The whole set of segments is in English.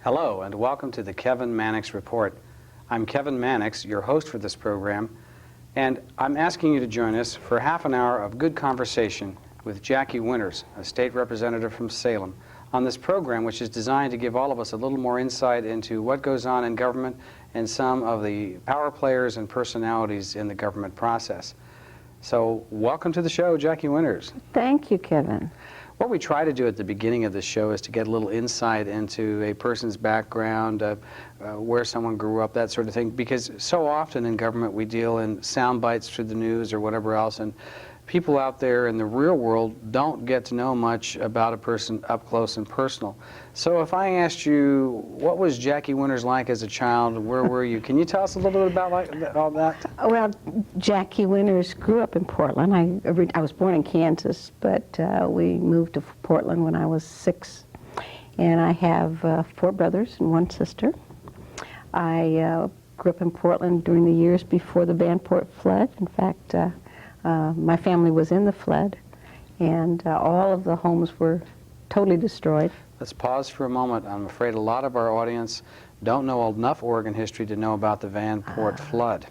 Hello, and welcome to the Kevin Mannix Report. I'm Kevin Mannix, your host for this program, and I'm asking you to join us for half an hour of good conversation with Jackie Winters, a state representative from Salem, on this program which is designed to give all of us a little more insight into what goes on in government and some of the power players and personalities in the government process. So, welcome to the show, Jackie Winters. Thank you, Kevin. What we try to do at the beginning of the show is to get a little insight into a person's background, where someone grew up, that sort of thing, because so often in government we deal in sound bites through the news or whatever else, and people out there in the real world don't get to know much about a person up close and personal. So if I asked you, what was Jackie Winters like as a child? Where were you? Can you tell us a little bit about all that? Well, Jackie Winters grew up in Portland. I was born in Kansas, but we moved to Portland when I was 6. And I have 4 brothers and 1 sister. I grew up in Portland during the years before the Vanport flood. In fact, my family was in the flood, and all of the homes were totally destroyed. Let's pause for a moment. I'm afraid a lot of our audience don't know enough Oregon history to know about the Vanport flood,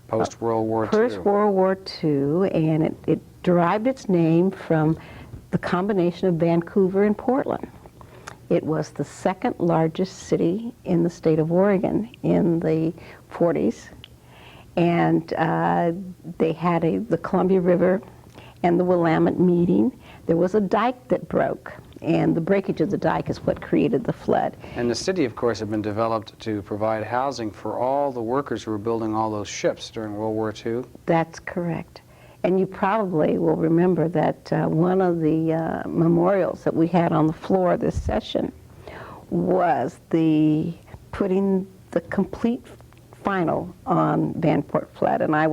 post-World War II. Post-World War II, and it derived its name from the combination of Vancouver and Portland. It was the second largest city in the state of Oregon in the 40s. And they had the Columbia River and the Willamette meeting. There was a dike that broke, and the breakage of the dike is what created the flood. And the city, of course, had been developed to provide housing for all the workers who were building all those ships during World War II. That's correct. And you probably will remember that one of the memorials that we had on the floor this session was putting the complete final on Vanport flood, and I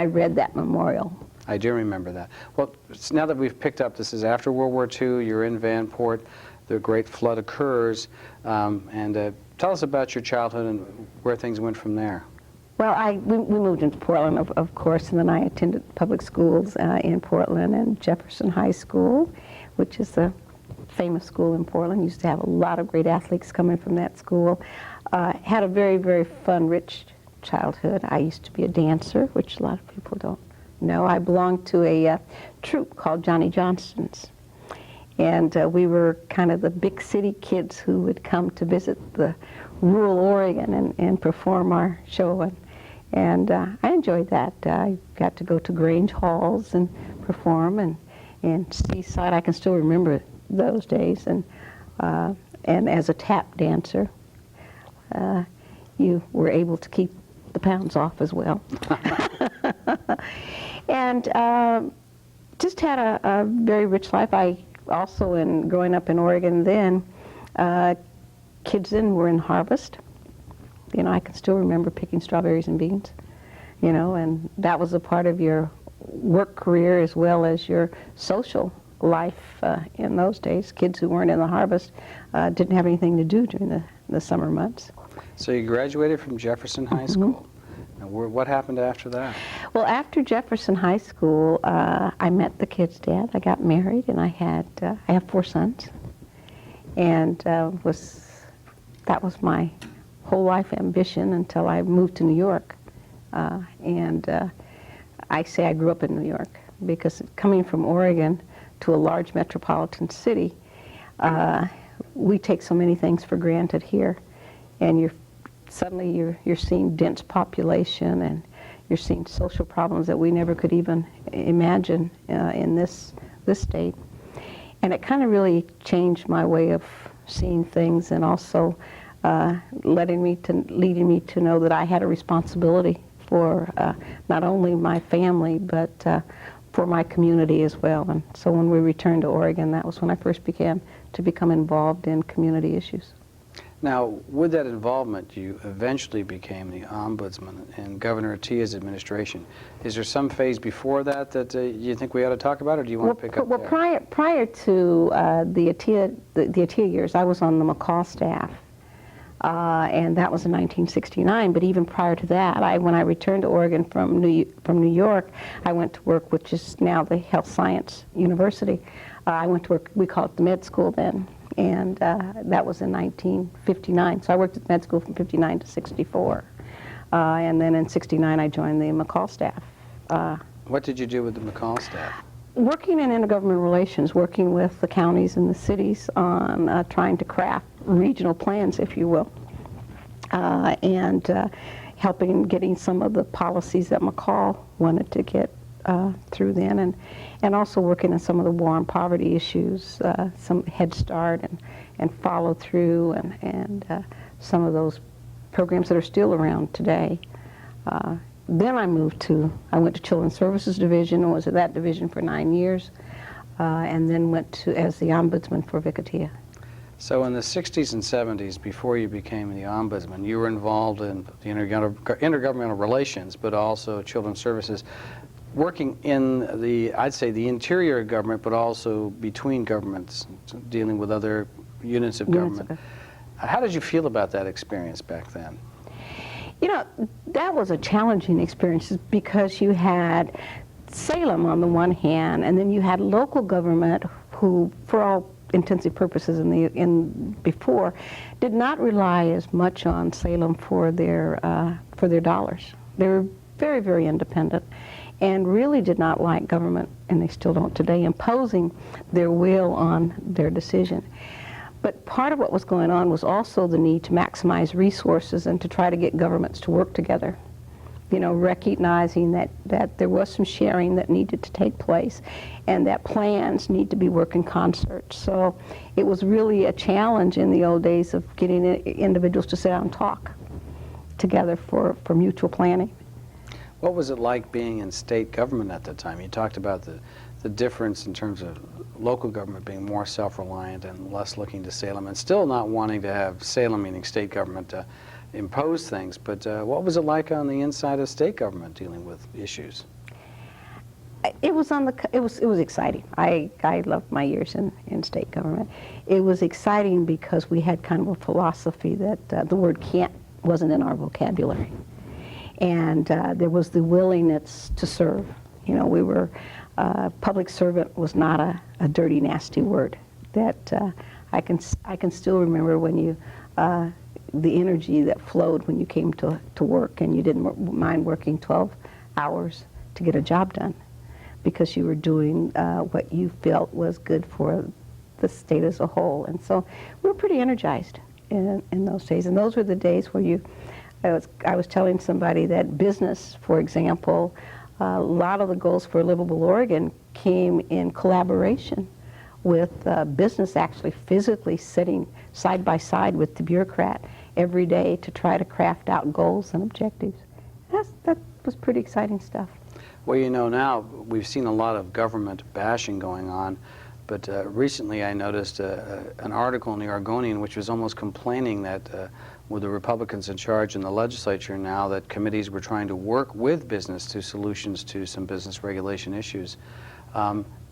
read that memorial. I do remember that. Well, now that we've picked up, this is after World War II, you're in Vanport, the great flood occurs, and tell us about your childhood and where things went from there. Well, we moved into Portland, of course, and then I attended public schools in Portland and Jefferson High School, which is a famous school in Portland. Used to have a lot of great athletes coming from that school. Had a very, very fun, rich childhood. I used to be a dancer, which a lot of people don't know. I belonged to a troupe called Johnny Johnston's. And we were kind of the big city kids who would come to visit the rural Oregon and perform our show. And I enjoyed that. I got to go to Grange Halls and perform, and Seaside. I can still remember those days. And as a tap dancer, you were able to keep the pounds off as well. And just had a very rich life. I also, in growing up in Oregon then, kids then were in harvest. You know, I can still remember picking strawberries and beans, you know, and that was a part of your work career as well as your social life in those days. Kids who weren't in the harvest didn't have anything to do during the summer months. So you graduated from Jefferson High School. Now, what happened after that? Well, after Jefferson High School, I met the kid's dad. I got married, and I have 4 sons, and that was my whole life ambition until I moved to New York. I say I grew up in New York because coming from Oregon to a large metropolitan city, we take so many things for granted here, and suddenly you're seeing dense population, and you're seeing social problems that we never could even imagine in this state. And it kind of really changed my way of seeing things, and also leading me to know that I had a responsibility for not only my family, but for my community as well. And so when we returned to Oregon, that was when I first began to become involved in community issues. Now, with that involvement, you eventually became the ombudsman in Governor Atiyeh's administration. Is there some phase before that you think we ought to talk about, or do you want to pick up there? Well, prior to the Atiyeh years, I was on the McCall staff, and that was in 1969. But even prior to that, when I returned to Oregon from New York, I went to work, which is now the Health Science University. I went to work, we call it the med school then, and that was in 1959. So I worked at med school from 59 to 64. And then in 69, I joined the McCall staff. What did you do with the McCall staff? Working in intergovernmental relations, working with the counties and the cities on trying to craft regional plans, if you will, and helping getting some of the policies that McCall wanted to get through then, and also working on some of the war and poverty issues, some Head Start and follow through, and some of those programs that are still around today. Then I went to Children's Services Division, and was at that division for 9 years, and then went as the ombudsman for Vicatia. So in the 60s and 70s, before you became the ombudsman, you were involved in the intergovernmental relations, but also children's services, working in I'd say the interior government, but also between governments, dealing with other units of government. How did you feel about that experience back then? You know, that was a challenging experience because you had Salem on the one hand, and then you had local government who, for all intensive purposes before, did not rely as much on Salem for their dollars. They were very, very independent, and really did not like government, and they still don't today, imposing their will on their decision. But part of what was going on was also the need to maximize resources and to try to get governments to work together. You know, recognizing that there was some sharing that needed to take place, and that plans need to be worked in concert. So it was really a challenge in the old days of getting individuals to sit down and talk together for mutual planning. What was it like being in state government at the time? You talked about the difference in terms of local government being more self-reliant and less looking to Salem, and still not wanting to have Salem, meaning state government, impose things. But what was it like on the inside of state government dealing with issues? It was exciting. I loved my years in state government. It was exciting because we had kind of a philosophy that the word can't wasn't in our vocabulary. And there was the willingness to serve. You know, we were, public servant was not a dirty, nasty word. That I can still remember when you, the energy that flowed when you came to work, and you didn't mind working 12 hours to get a job done because you were doing what you felt was good for the state as a whole. And so we were pretty energized in those days. And those were the days where I was telling somebody that business, for example, a lot of the goals for Livable Oregon came in collaboration with business actually physically sitting side by side with the bureaucrat every day to try to craft out goals and objectives. That was pretty exciting stuff. Well, you know, now we've seen a lot of government bashing going on, but recently I noticed an article in the Oregonian which was almost complaining that with the Republicans in charge in the legislature now, that committees were trying to work with business to solutions to some business regulation issues.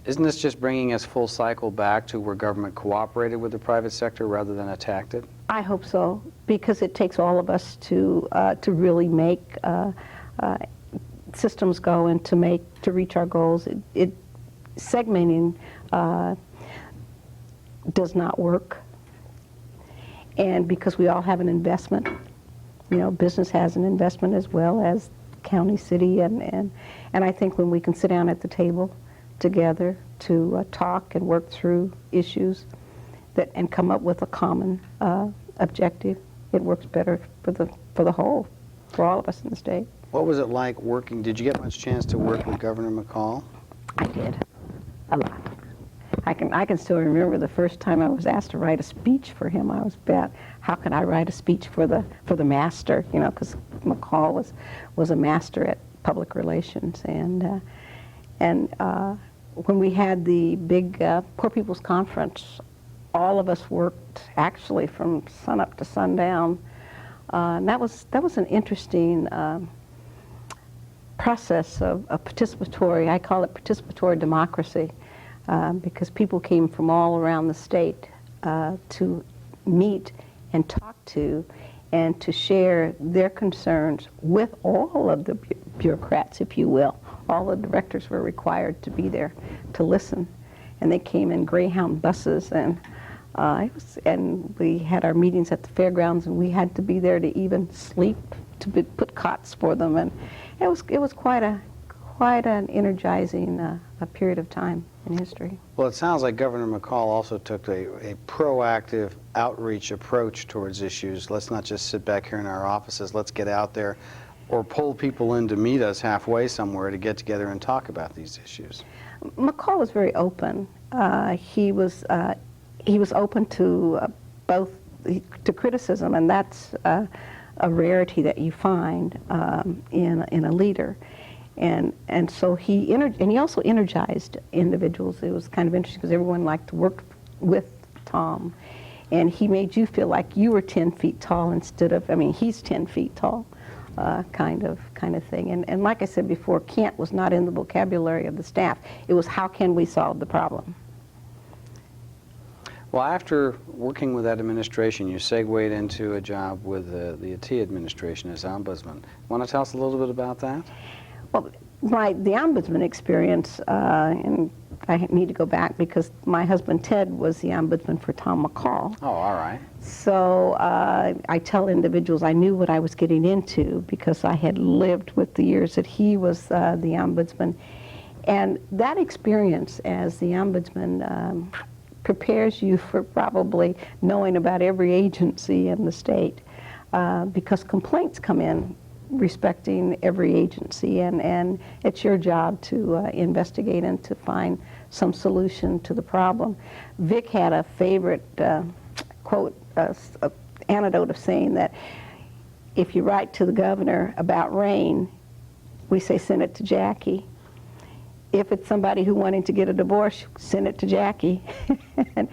Isn't this just bringing us full cycle back to where government cooperated with the private sector rather than attacked it? I hope so, because it takes all of us to really make systems go and to reach our goals. Segmenting does not work. And because we all have an investment, you know, business has an investment as well as county, city, and I think when we can sit down at the table together to talk and work through issues and come up with a common objective, it works better for the whole, for all of us in the state. What was it like working? Did you get much chance to work with Governor McCall? I did, a lot. I can still remember the first time I was asked to write a speech for him. I was about, how can I write a speech for the master? You know, because McCall was a master at public relations, and when we had the big Poor People's Conference, all of us worked actually from sunup to sundown, and that was an interesting process of participatory. I call it participatory democracy. Because people came from all around the state to meet and talk to and to share their concerns with all of the bureaucrats, if you will. All the directors were required to be there to listen. And they came in Greyhound buses and And we had our meetings at the fairgrounds, and we had to be there to even sleep, to put cots for them, and it was quite an energizing a period of time in history. Well, it sounds like Governor McCall also took a proactive outreach approach towards issues. Let's not just sit back here in our offices. Let's get out there, or pull people in to meet us halfway somewhere to get together and talk about these issues. McCall was very open. He was open to both to criticism, and that's a rarity that you find in a leader. And so he also energized individuals. It was kind of interesting because everyone liked to work with Tom, and he made you feel like you were 10 feet tall instead of, I mean, he's 10 feet tall, kind of thing. And like I said before, can't was not in the vocabulary of the staff. It was, how can we solve the problem? Well, after working with that administration, you segued into a job with the T administration as ombudsman. Want to tell us a little bit about that? Well, the ombudsman experience, and I need to go back because my husband Ted was the ombudsman for Tom McCall. Oh, all right. So I tell individuals I knew what I was getting into because I had lived with the years that he was the ombudsman. And that experience as the ombudsman prepares you for probably knowing about every agency in the state because complaints come in respecting every agency, and it's your job to investigate and to find some solution to the problem. Vic had a favorite quote, anecdote of saying that if you write to the governor about rain, we say send it to Jackie. If it's somebody who wanting to get a divorce, send it to Jackie. and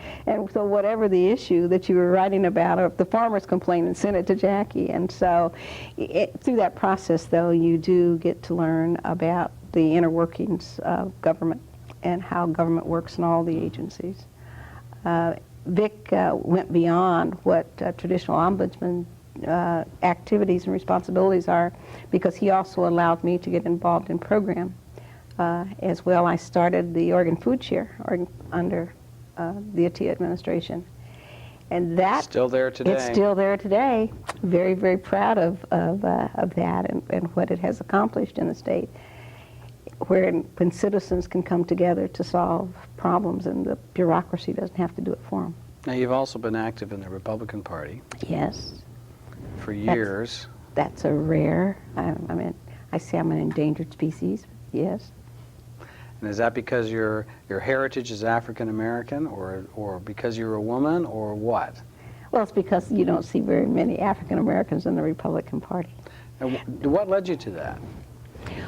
so whatever the issue that you were writing about, or if the farmer's complaining, send it to Jackie. And so through that process, though, you do get to learn about the inner workings of government and how government works in all the agencies. Vic went beyond what traditional ombudsman activities and responsibilities are because he also allowed me to get involved in program. As well, I started the Oregon Food Share under the AT administration. And that still there today. It's still there today. Very, very proud of that and what it has accomplished in the state, when citizens can come together to solve problems and the bureaucracy doesn't have to do it for them. Now, you've also been active in the Republican Party. Yes. For years. That's a rare, I mean, I say I'm an endangered species, yes. And is that because your heritage is African American, or because you're a woman, or what? Well, it's because you don't see very many African Americans in the Republican Party. And what led you to that?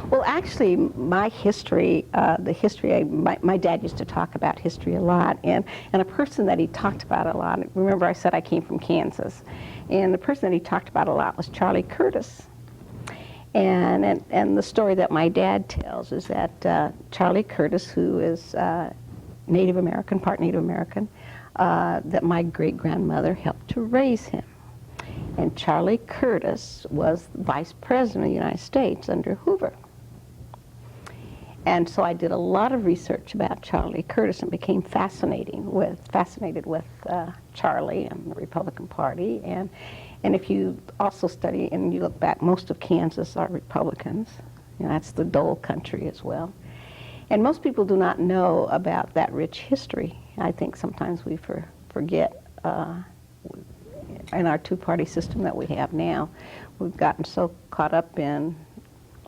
Well, actually, my history, my dad used to talk about history a lot, and a person that he talked about a lot, remember I said I came from Kansas, and the person that he talked about a lot was Charlie Curtis. And the story that my dad tells is that Charlie Curtis, who is Native American, part Native American, that my great-grandmother helped to raise him. And Charlie Curtis was Vice President of the United States under Hoover. And so I did a lot of research about Charlie Curtis and became fascinated with Charlie and the Republican Party. And if you also study and you look back, most of Kansas are Republicans. You know, that's the Dole country as well. And most people do not know about that rich history. I think sometimes we forget in our two-party system that we have now. We've gotten so caught up in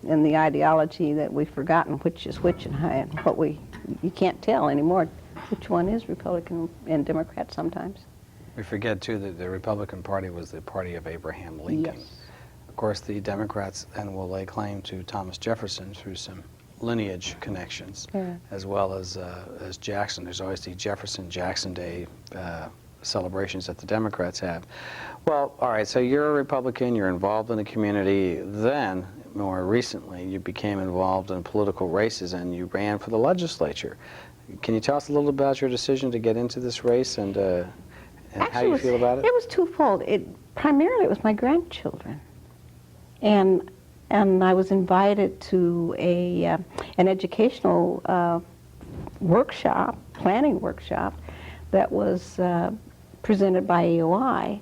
the ideology that we've forgotten which is which and what you can't tell anymore which one is Republican and Democrat sometimes. We forget, too, that the Republican Party was the party of Abraham Lincoln. Yes. Of course, the Democrats then will lay claim to Thomas Jefferson through some lineage connections, as well as Jackson. There's always the Jefferson-Jackson Day celebrations that the Democrats have. Well, all right, so you're a Republican, you're involved in the community. Then, more recently, you became involved in political races and you ran for the legislature. Can you tell us a little about your decision to get into this race and how you feel about it? It was twofold. Primarily, it was my grandchildren. And I was invited to an educational workshop, planning workshop, that was presented by AOI,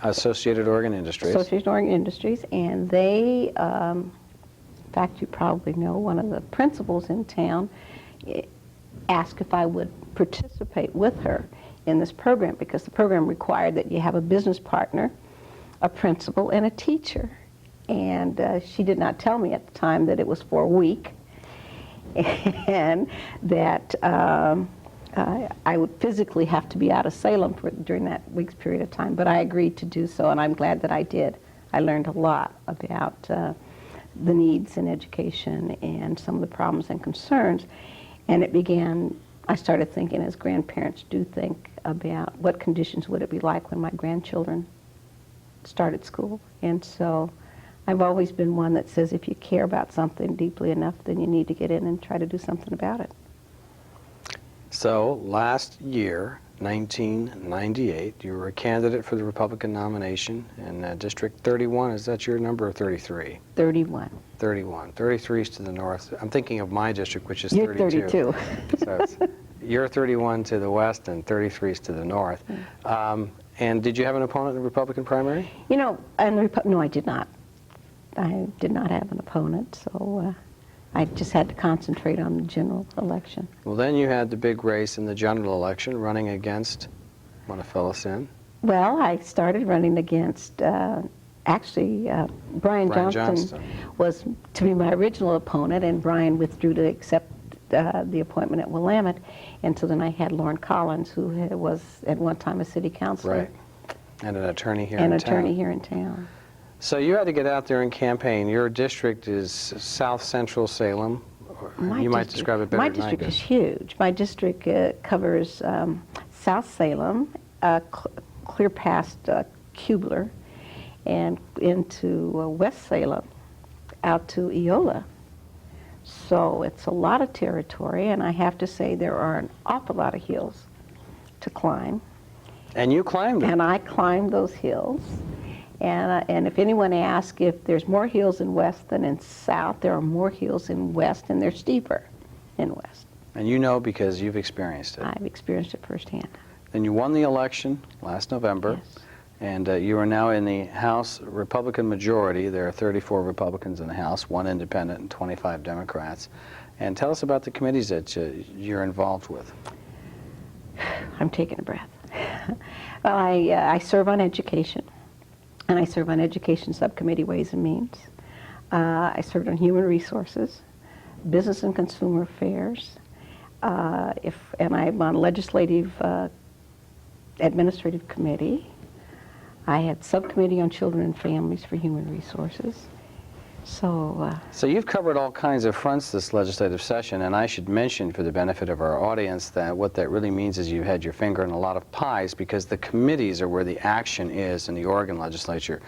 Associated Oregon Industries. Association of Oregon Industries, and they, in fact, you probably know, one of the principals in town asked if I would participate with her in this program, because the program required that you have a business partner, a principal, and a teacher. And she did not tell me at the time that it was for a week, and that I would physically have to be out of Salem during that week's period of time. But I agreed to do so, and I'm glad that I did. I learned a lot about the needs in education and some of the problems and concerns. And it began, I started thinking, as grandparents do think, about what conditions would it be like when my grandchildren started school. And so I've always been one that says if you care about something deeply enough, then you need to get in and try to do something about it. So last year, 1998, you were a candidate for the Republican nomination in District 31. Is that your number, or 33? 31. 31. 33 is to the north. I'm thinking of my district, which is You're 32. 32. So you're 31 to the west and 33 is to the north. And did you have an opponent in the Republican primary? You know, no, I did not. I did not have an opponent, so I just had to concentrate on the general election. Well, then you had the big race in the general election, running against, want to fill us in? Well, I started running against, actually, Brian Johnston was to be my original opponent, and Brian withdrew to accept the appointment at Willamette. And so then I had Lauren Collins, who was at one time a city councilor. Right. And an attorney here in town. And an attorney here in town. So you had to get out there and campaign. Your district is south central Salem. You might describe it better than I My district could. is huge. My district covers South Salem, clear past Kubler, and into West Salem, out to Eola. So it's a lot of territory, and I have to say there are an awful lot of hills to climb. And you climbed it. And I climbed those hills. And if anyone asks if there's more hills in west than in south, there are more hills in west, and they're steeper in west. And you know because you've experienced it. I've experienced it firsthand. Then you won the election last November. Yes. And you are now in the House Republican majority. There are 34 Republicans in the House, 1 independent and 25 Democrats. And tell us about the committees that you're involved with. I'm taking a breath. Well, I serve on education, and I serve on Education Subcommittee Ways and Means. I served on Human Resources, Business and Consumer Affairs, and I'm on Legislative Administrative Committee. I had Subcommittee on Children and Families for Human Resources. So you've covered all kinds of fronts this legislative session, and I should mention for the benefit of our audience that what that really means is you had your finger in a lot of pies, because the committees are where the action is in the Oregon legislature.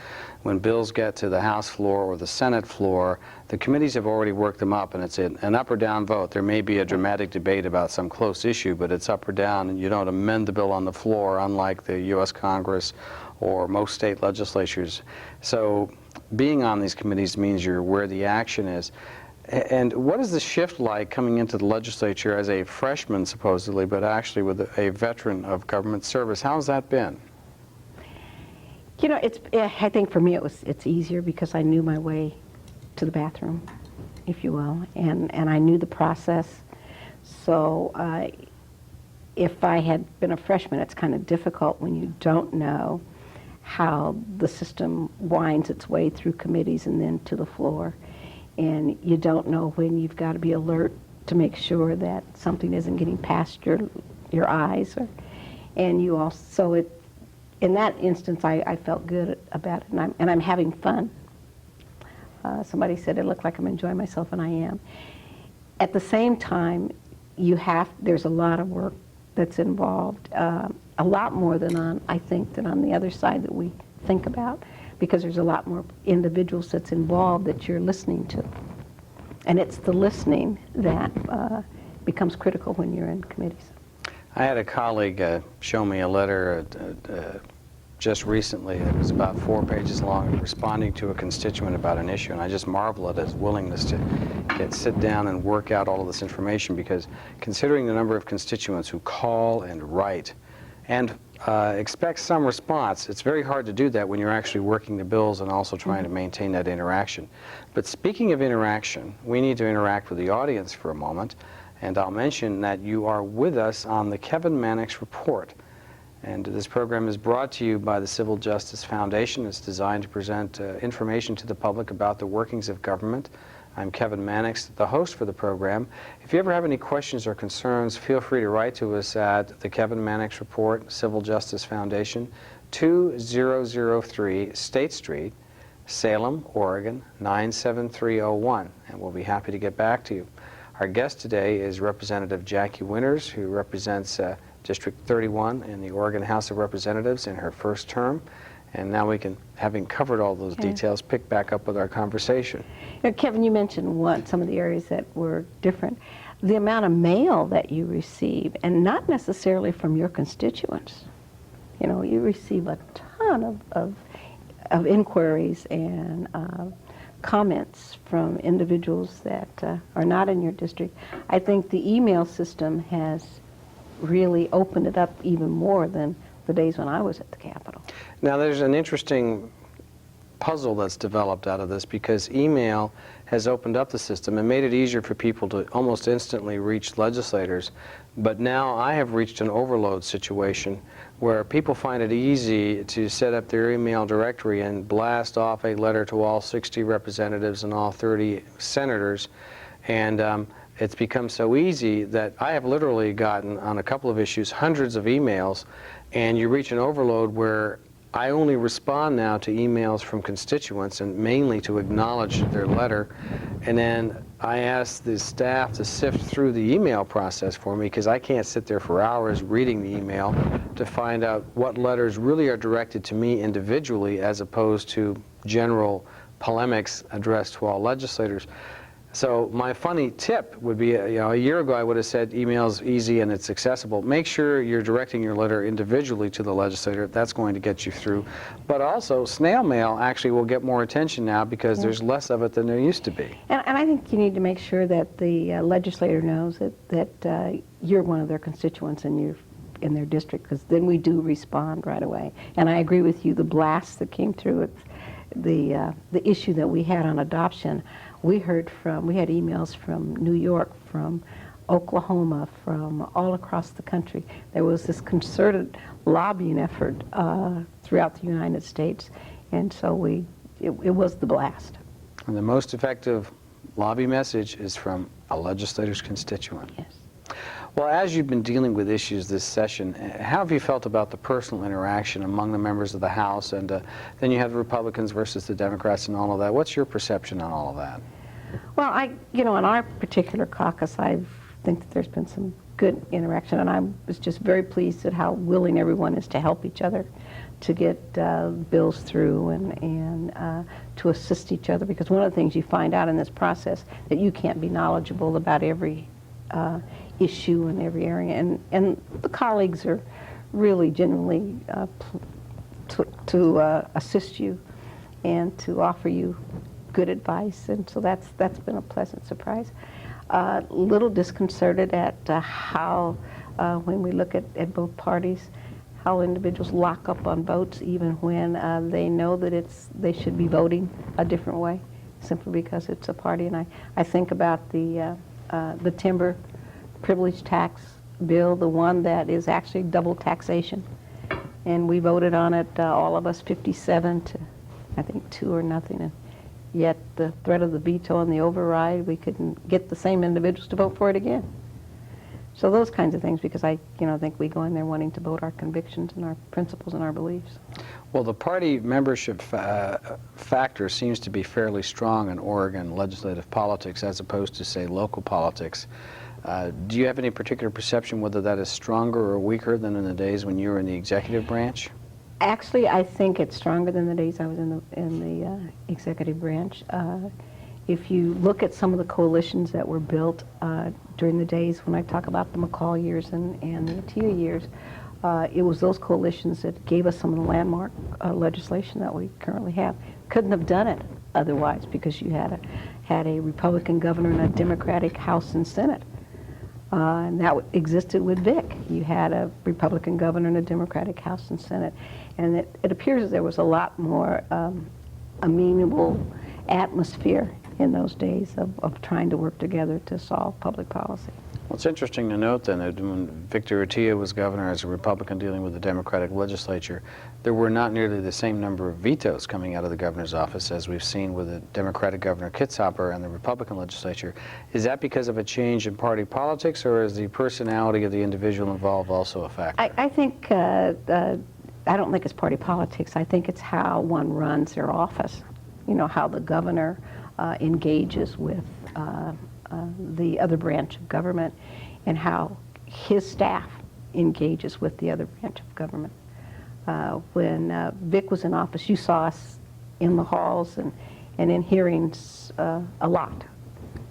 When bills get to the House floor or the Senate floor, the committees have already worked them up, and it's an up or down vote. There may be a dramatic debate about some close issue, but it's up or down, and you don't amend the bill on the floor, unlike the U.S. Congress or most state legislatures. So being on these committees means you're where the action is. And what is the shift like coming into the legislature as a freshman, supposedly, but actually with a veteran of government service? How's that been? you know, I think for me it's easier because I knew my way to the bathroom, if you will, and I knew the process. So if I had been a freshman, it's kind of difficult when you don't know how the system winds its way through committees and then to the floor. And you don't know when you've got to be alert to make sure that something isn't getting past your eyes. And you also, in that instance, I felt good about it, and I'm having fun. Somebody said it looked like I'm enjoying myself, and I am. At the same time, there's a lot of work that's involved, a lot more than I think than on the other side that we think about, because there's a lot more individuals that's involved that you're listening to. And it's the listening that becomes critical when you're in committees. I had a colleague show me a letter just recently. It was about 4 pages long, responding to a constituent about an issue, and I just marvel at his willingness to sit down and work out all of this information, because considering the number of constituents who call and write, and expect some response. It's very hard to do that when you're actually working the bills and also trying to maintain that interaction. But speaking of interaction, we need to interact with the audience for a moment, and I'll mention that you are with us on the Kevin Mannix Report. And this program is brought to you by the Civil Justice Foundation. It's designed to present information to the public about the workings of government. I'm Kevin Mannix, the host for the program. If you ever have any questions or concerns, feel free to write to us at the Kevin Mannix Report, Civil Justice Foundation, 2003 State Street, Salem, Oregon, 97301, and we'll be happy to get back to you. Our guest today is Representative Jackie Winters, who represents District 31 in the Oregon House of Representatives in her first term. And now we can, having covered all those details, pick back up with our conversation. Now, Kevin, you mentioned some of the areas that were different. The amount of mail that you receive, and not necessarily from your constituents. You know, you receive a ton of inquiries and comments from individuals that are not in your district. I think the email system has really opened it up even more than the days when I was at the Capitol. Now there's an interesting puzzle that's developed out of this, because email has opened up the system and made it easier for people to almost instantly reach legislators. But now I have reached an overload situation where people find it easy to set up their email directory and blast off a letter to all 60 representatives and all 30 senators. And it's become so easy that I have literally gotten, on a couple of issues, hundreds of emails, and you reach an overload where I only respond now to emails from constituents, and mainly to acknowledge their letter. And then I ask the staff to sift through the email process for me, because I can't sit there for hours reading the email to find out what letters really are directed to me individually, as opposed to general polemics addressed to all legislators. So my funny tip would be, a year ago I would have said email's easy and it's accessible. Make sure you're directing your letter individually to the legislator. That's going to get you through. But also, snail mail actually will get more attention now, because there's less of it than there used to be. And I think you need to make sure that the legislator knows that you're one of their constituents and you're in their district, because then we do respond right away. And I agree with you, the blast that came through, the issue that we had on adoption, we had emails from New York, from Oklahoma, from all across the country. There was this concerted lobbying effort throughout the United States, and so it was the blast. And the most effective lobby message is from a legislator's constituent. Yes. Well, as you've been dealing with issues this session, how have you felt about the personal interaction among the members of the House? And then you have the Republicans versus the Democrats and all of that. What's your perception on all of that? Well, in our particular caucus, I think that there's been some good interaction, and I was just very pleased at how willing everyone is to help each other, to get bills through and to assist each other, because one of the things you find out in this process, that you can't be knowledgeable about every issue in every area, and the colleagues are really genuinely to assist you and to offer you good advice, and so that's been a pleasant surprise. A little disconcerted at how, when we look at both parties, how individuals lock up on votes even when they know that they should be voting a different way, simply because it's a party. And I think about the timber privilege tax bill, the one that is actually double taxation, and we voted on it, all of us, 57 to I think 2 or nothing, and yet the threat of the veto and the override, we couldn't get the same individuals to vote for it again. So those kinds of things, because I think we go in there wanting to vote our convictions and our principles and our beliefs. Well, the party membership factor seems to be fairly strong in Oregon legislative politics, as opposed to, say, local politics. Do you have any particular perception whether that is stronger or weaker than in the days when you were in the executive branch? Actually, I think it's stronger than the days I was in the executive branch. If you look at some of the coalitions that were built during the days when I talk about the McCall years and the Attia years, it was those coalitions that gave us some of the landmark legislation that we currently have. Couldn't have done it otherwise, because you had a Republican governor and a Democratic House and Senate. And that existed with Vic. You had a Republican governor and a Democratic House and Senate. And it appears that there was a lot more amenable atmosphere in those days of trying to work together to solve public policy. Well, it's interesting to note then that when Victor Urrutia was governor as a Republican dealing with the Democratic legislature, there were not nearly the same number of vetoes coming out of the governor's office as we've seen with the Democratic Governor Kitzhaber and the Republican legislature. Is that because of a change in party politics, or is the personality of the individual involved also a factor? I think, I don't think it's party politics. I think it's how one runs their office. You know, how the governor engages with the other branch of government, and how his staff engages with the other branch of government. When Vic was in office, you saw us in the halls and in hearings a lot.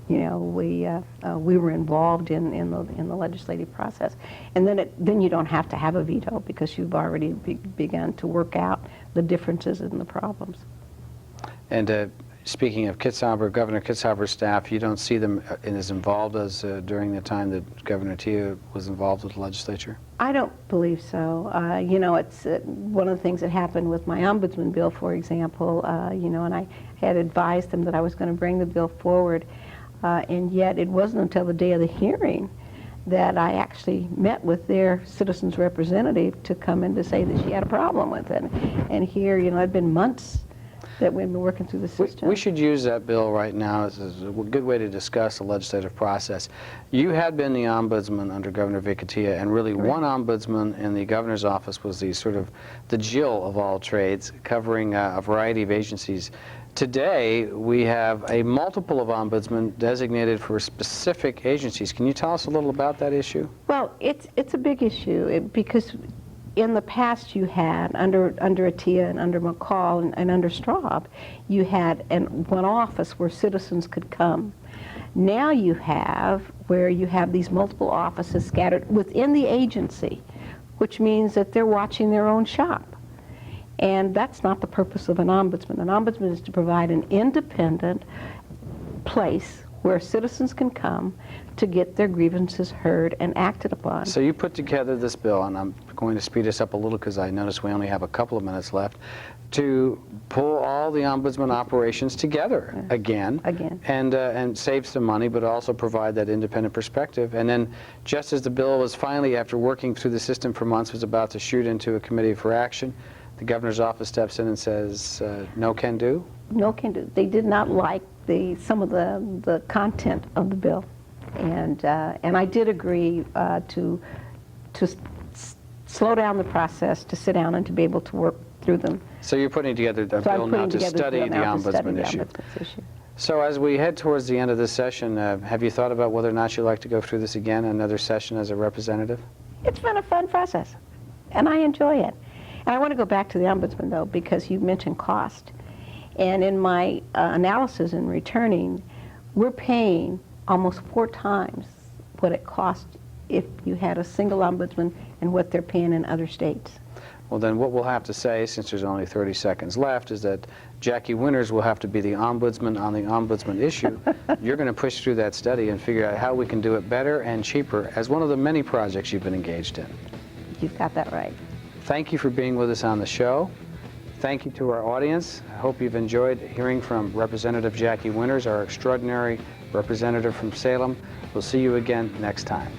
You know, we were involved in the legislative process, and then you don't have to have a veto because you've already begun to work out the differences and the problems. And speaking of Kitzhaber, Governor Kitzhaber's staff, you don't see them as involved as during the time that Governor Urrutia was involved with the legislature? I don't believe so. You know, it's one of the things that happened with my ombudsman bill, for example, you know, and I had advised them that I was going to bring the bill forward, and yet it wasn't until the day of the hearing that I actually met with their citizens representative to come in to say that she had a problem with it. And here, you know, it'd been months that we've been working through the system. We should use that bill right now as a good way to discuss the legislative process. You had been the ombudsman under Governor Vic Urrutia, and really one ombudsman in the governor's office was the sort of the Jill of all trades, covering a variety of agencies. Today, we have a multiple of ombudsmen designated for specific agencies. Can you tell us a little about that issue? Well, it's a big issue because in the past you had, under Urrutia and under McCall and under Straub, you had one office where citizens could come. Now you have where you have these multiple offices scattered within the agency, which means that they're watching their own shop. And that's not the purpose of an ombudsman. An ombudsman is to provide an independent place where citizens can come to get their grievances heard and acted upon. So you put together this bill, and I'm going to speed us up a little because I notice we only have a couple of minutes left, to pull all the ombudsman operations together again. And save some money, but also provide that independent perspective. And then just as the bill was finally, after working through the system for months, was about to shoot into a committee for action, the governor's office steps in and says, no can do? No can do. They did not like some of the content of the bill. And I did agree to slow down the process, to sit down and to be able to work through them. So you're putting together a bill now to study the ombudsman issue. So as we head towards the end of this session, have you thought about whether or not you'd like to go through this again, another session as a representative? It's been a fun process, and I enjoy it. And I want to go back to the ombudsman, though, because you mentioned cost. And in my analysis in returning, we're paying almost 4 times what it cost if you had a single ombudsman and what they're paying in other states. Well, then what we'll have to say, since there's only 30 seconds left, is that Jackie Winters will have to be the ombudsman on the ombudsman issue. You're going to push through that study and figure out how we can do it better and cheaper as one of the many projects you've been engaged in. You've got that right. Thank you for being with us on the show. Thank you to our audience. I hope you've enjoyed hearing from Representative Jackie Winters, our extraordinary representative from Salem. We'll see you again next time.